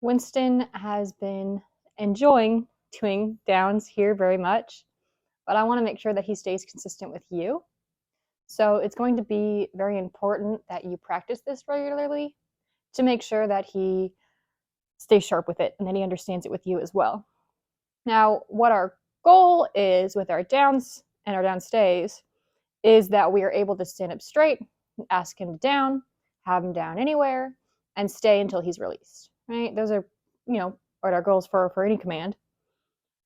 Winston has been enjoying doing downs here very much, but I want to make sure that he stays consistent with you. So it's going to be very important that you practice this regularly to make sure that he stays sharp with it and that he understands it with you as well. Now, what our goal is with our downs and our downstays is that we are able to stand up straight, ask him down, have him down anywhere, and stay until he's released. Right? Those are, what our goals for any command.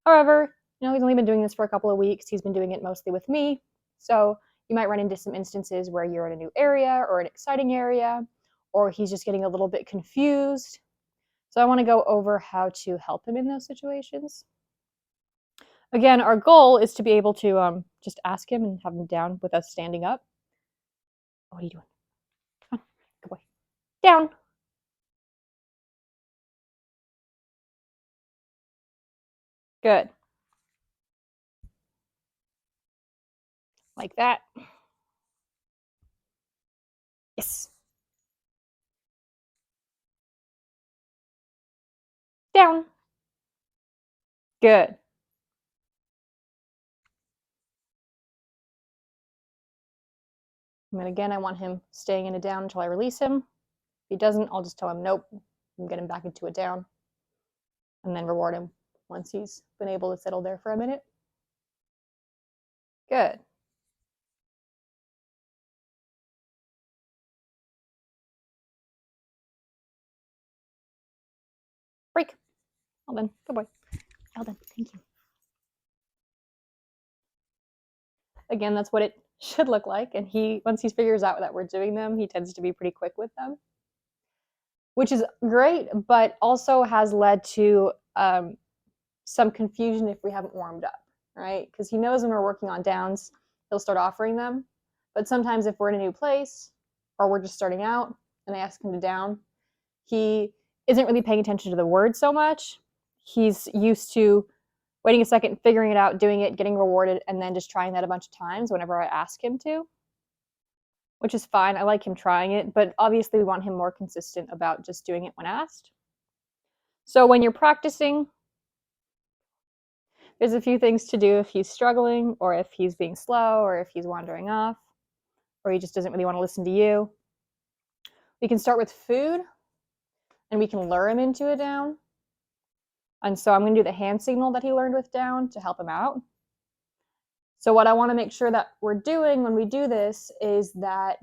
However, he's only been doing this for a couple of weeks. He's been doing it mostly with me. So you might run into some instances where you're in a new area or an exciting area, or he's just getting a little bit confused. So I want to go over how to help him in those situations. Again, our goal is to be able to just ask him and have him down with us standing up. What are you doing? Come on, good boy. Down. Good. Like that. Yes. Down. Good. And then again, I want him staying in a down until I release him. If he doesn't, I'll just tell him nope and get him back into a down, and then reward him once he's been able to settle there for a minute. Good. Break. Well done. Good boy. Well done. Thank you. Again, that's what it should look like. And once he figures out that we're doing them, he tends to be pretty quick with them, which is great, but also has led to some confusion if we haven't warmed up, right? Because he knows when we're working on downs, he'll start offering them. But sometimes if we're in a new place or we're just starting out and I ask him to down, he isn't really paying attention to the word so much. He's used to waiting a second, figuring it out, doing it, getting rewarded, and then just trying that a bunch of times whenever I ask him to, which is fine. I like him trying it, but obviously we want him more consistent about just doing it when asked. So when you're practicing, there's a few things to do if he's struggling, or if he's being slow, or if he's wandering off, or he just doesn't really want to listen to you. We can start with food, and we can lure him into a down. And so I'm going to do the hand signal that he learned with down to help him out. So what I want to make sure that we're doing when we do this is that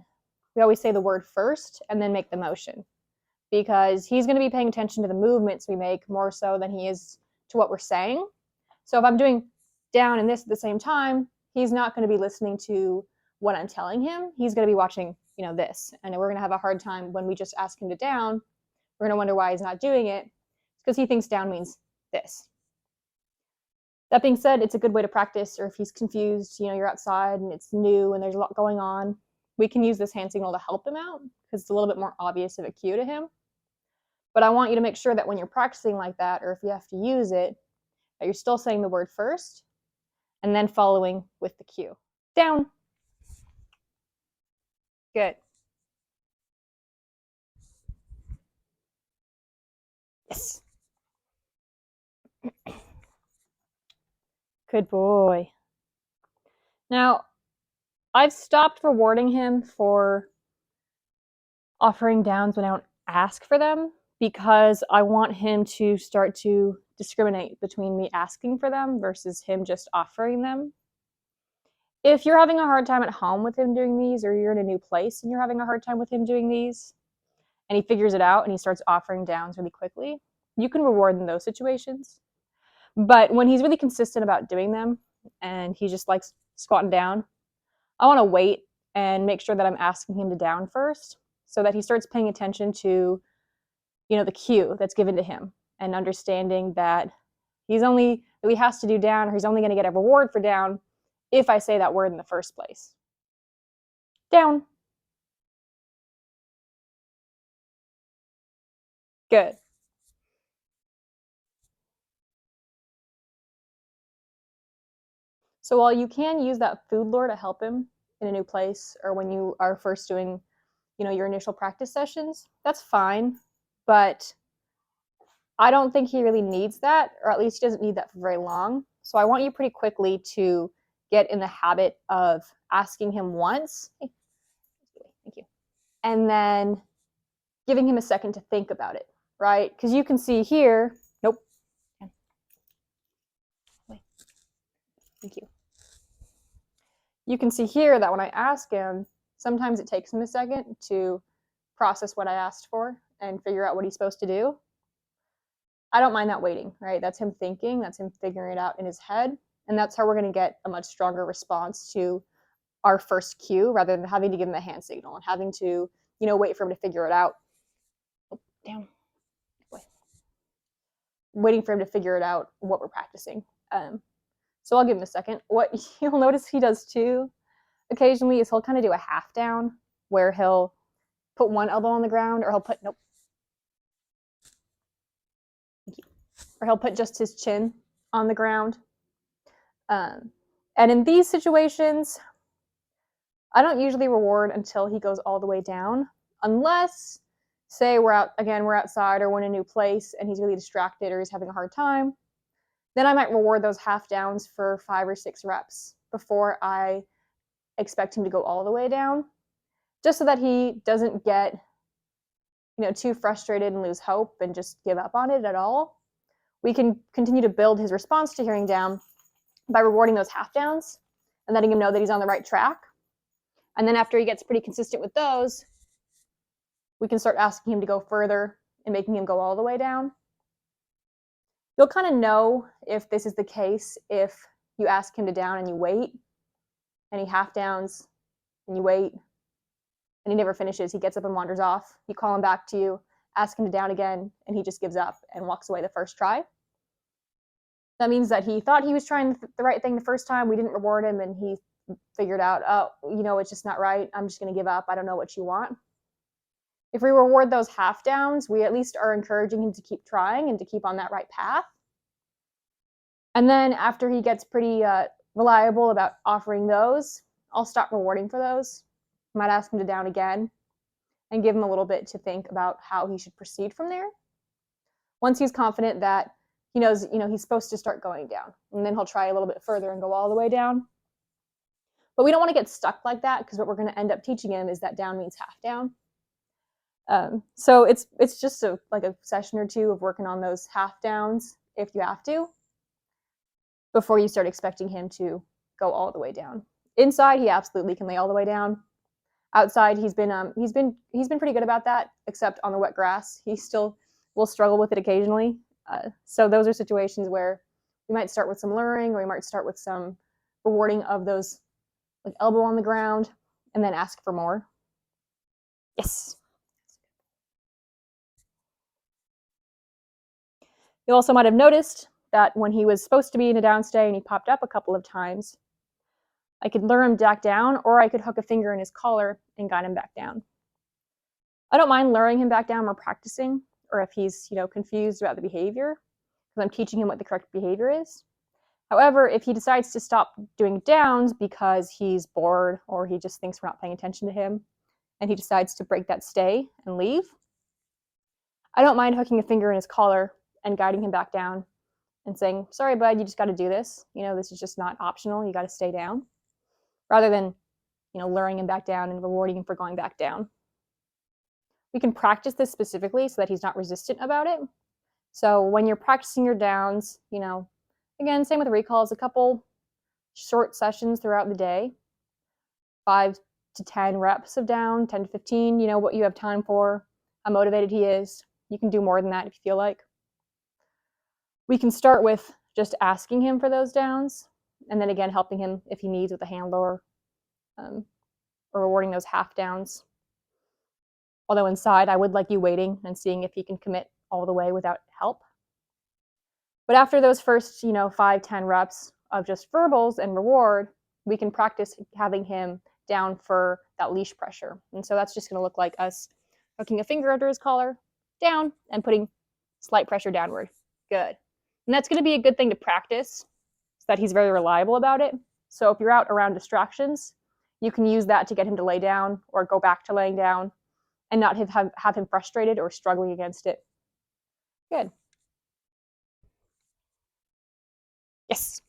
we always say the word first and then make the motion, because he's going to be paying attention to the movements we make more so than he is to what we're saying. So if I'm doing down and this at the same time, he's not going to be listening to what I'm telling him. He's going to be watching, this. And we're going to have a hard time when we just ask him to down. We're going to wonder why he's not doing it. It's because he thinks down means this. That being said, it's a good way to practice, or if he's confused, you're outside and it's new and there's a lot going on, we can use this hand signal to help him out because it's a little bit more obvious of a cue to him. But I want you to make sure that when you're practicing like that, or if you have to use it, that you're still saying the word first and then following with the cue. Down. Good. Yes. Good boy. Now, I've stopped rewarding him for offering downs when I don't ask for them, because I want him to start to discriminate between me asking for them versus him just offering them. If you're having a hard time at home with him doing these, or you're in a new place and you're having a hard time with him doing these, and he figures it out and he starts offering downs really quickly, you can reward in those situations. But when he's really consistent about doing them and he just likes squatting down, I want to wait and make sure that I'm asking him to down first, so that he starts paying attention to, the cue that's given to him, and understanding that he has to do down, or he's only going to get a reward for down if I say that word in the first place. Down. Good. So while you can use that food lure to help him in a new place, or when you are first doing, your initial practice sessions, that's fine. But I don't think he really needs that, or at least he doesn't need that for very long. So I want you pretty quickly to get in the habit of asking him once. Hey, thank you. And then giving him a second to think about it, right? Because you can see here, nope. Wait. Thank you. You can see here that when I ask him, sometimes it takes him a second to process what I asked for and figure out what he's supposed to do. I don't mind that waiting, right? That's him thinking, that's him figuring it out in his head. And that's how we're going to get a much stronger response to our first cue rather than having to give him a hand signal and having to, wait for him to figure it out. Oh, damn. Waiting for him to figure it out what we're practicing. So I'll give him a second. What you'll notice he does too occasionally is he'll kind of do a half down where he'll put one elbow on the ground, or he'll put, nope. Thank you. Or he'll put just his chin on the ground. And in these situations, I don't usually reward until he goes all the way down, unless, say, we're outside or we're in a new place and he's really distracted or he's having a hard time. Then I might reward those half downs for 5 or 6 reps before I expect him to go all the way down, just so that he doesn't get, too frustrated and lose hope and just give up on it at all. We can continue to build his response to hearing down by rewarding those half downs and letting him know that he's on the right track. And then after he gets pretty consistent with those, we can start asking him to go further and making him go all the way down. You'll kind of know if this is the case if you ask him to down and you wait, and he half downs and you wait, and he never finishes. He gets up and wanders off. You call him back to you, ask him to down again, and he just gives up and walks away the first try. That means that he thought he was trying the right thing the first time. We didn't reward him, and he figured out, it's just not right. I'm just going to give up. I don't know what you want. If we reward those half downs, we at least are encouraging him to keep trying and to keep on that right path. And then after he gets pretty reliable about offering those, I'll stop rewarding for those. I might ask him to down again and give him a little bit to think about how he should proceed from there. Once he's confident that he knows, he's supposed to start going down, and then he'll try a little bit further and go all the way down. But we don't want to get stuck like that, because what we're going to end up teaching him is that down means half down. So it's just like a session or two of working on those half downs if you have to, before you start expecting him to go all the way down. Inside, he absolutely can lay all the way down. Outside, he's been pretty good about that, except on the wet grass. He still will struggle with it occasionally. So those are situations where we might start with some luring, or we might start with some rewarding of those, like elbow on the ground, and then ask for more. Yes. You also might have noticed that when he was supposed to be in a downstay and he popped up a couple of times, I could lure him back down, or I could hook a finger in his collar and guide him back down. I don't mind luring him back down when we're practicing, or if he's, confused about the behavior, because I'm teaching him what the correct behavior is. However, if he decides to stop doing downs because he's bored or he just thinks we're not paying attention to him, and he decides to break that stay and leave, I don't mind hooking a finger in his collar and guiding him back down and saying, sorry, bud, you just got to do this. This is just not optional. You got to stay down. Rather than, luring him back down and rewarding him for going back down. We can practice this specifically so that he's not resistant about it. So when you're practicing your downs, again, same with recalls, a couple short sessions throughout the day, 5 to 10 reps of down, 10 to 15, what you have time for, how motivated he is. You can do more than that if you feel like. We can start with just asking him for those downs, and then again, helping him if he needs with a hand lower, or rewarding those half downs. Although inside, I would like you waiting and seeing if he can commit all the way without help. But after those first, 5, 10 reps of just verbals and reward, we can practice having him down for that leash pressure. And so that's just going to look like us hooking a finger under his collar, down, and putting slight pressure downward. Good. And that's going to be a good thing to practice so that he's very reliable about it. So if you're out around distractions, you can use that to get him to lay down or go back to laying down and not have him frustrated or struggling against it. Good. Yes.